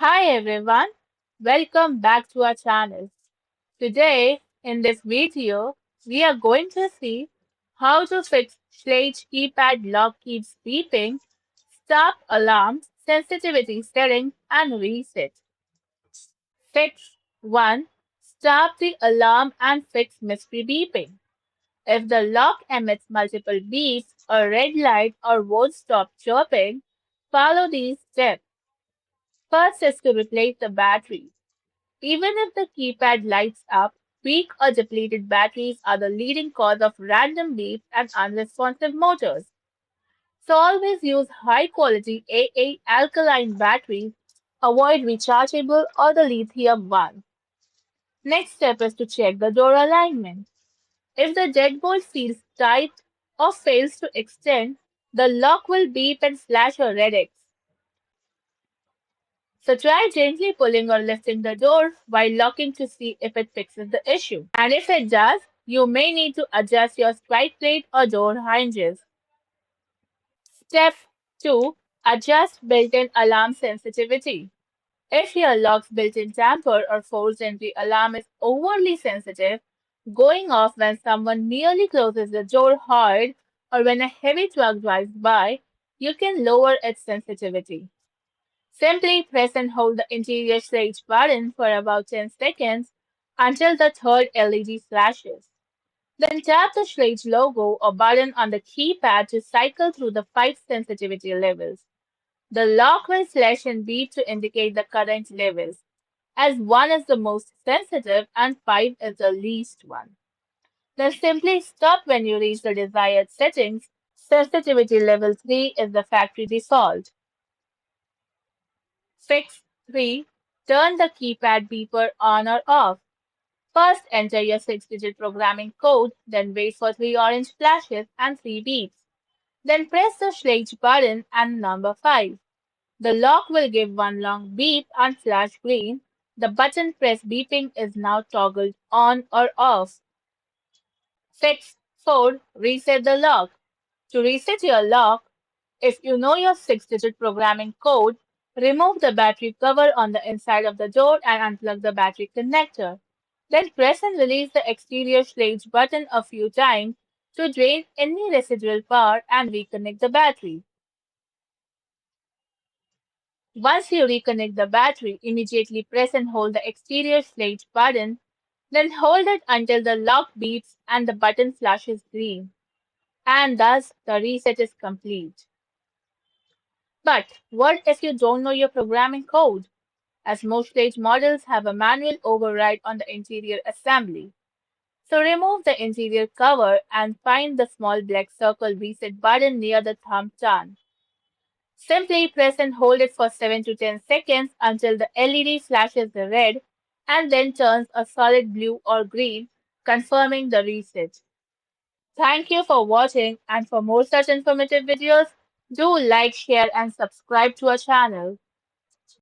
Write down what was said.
Hi everyone, welcome back to our channel. Today, in this video, we are going to see how to fix Schlage keypad lock keeps beeping, stop alarm, sensitivity setting, and reset. Fix 1. Stop the alarm and fix mystery beeping. If the lock emits multiple beeps, a red light, or won't stop chirping, follow these steps. First is to replace the battery. Even if the keypad lights up, weak or depleted batteries are the leading cause of random beeps and unresponsive motors. So always use high quality AA alkaline batteries. Avoid rechargeable or the lithium ones. Next step is to check the door alignment. If the deadbolt feels tight or fails to extend, the lock will beep and flash a red X. So try gently pulling or lifting the door while locking to see if it fixes the issue. And if it does, you may need to adjust your strike plate or door hinges. Step 2. Adjust built-in alarm sensitivity. If your lock's built-in tamper or forced entry alarm is overly sensitive, going off when someone merely closes the door hard or when a heavy truck drives by, you can lower its sensitivity. Simply press and hold the interior switch button for about 10 seconds until the third LED flashes. Then tap the Schlage logo or button on the keypad to cycle through the 5 sensitivity levels. The lock will flash and beep to indicate the current levels, as 1 is the most sensitive and 5 is the least one. Then simply stop when you reach the desired settings. Sensitivity level 3 is the factory default. Fix 3. Turn the keypad beeper on or off. First, enter your 6-digit programming code, then wait for 3 orange flashes and 3 beeps. Then press the Schlage button and number 5. The lock will give one long beep and flash green. The button press beeping is now toggled on or off. Fix 4. Reset the lock. To reset your lock, if you know your 6-digit programming code, remove the battery cover on the inside of the door and unplug the battery connector. Then press and release the exterior Schlage button a few times to drain any residual power and reconnect the battery. Once you reconnect the battery, immediately press and hold the exterior Schlage button, then hold it until the lock beeps and the button flashes green. And thus the reset is complete. But what if you don't know your programming code? As most Schlage models have a manual override on the interior assembly. So remove the interior cover and find the small black circle reset button near the thumb turn. Simply press and hold it for 7 to 10 seconds until the LED flashes the red and then turns a solid blue or green, confirming the reset. Thank you for watching, and for more such informative videos, do like, share and subscribe to our channel.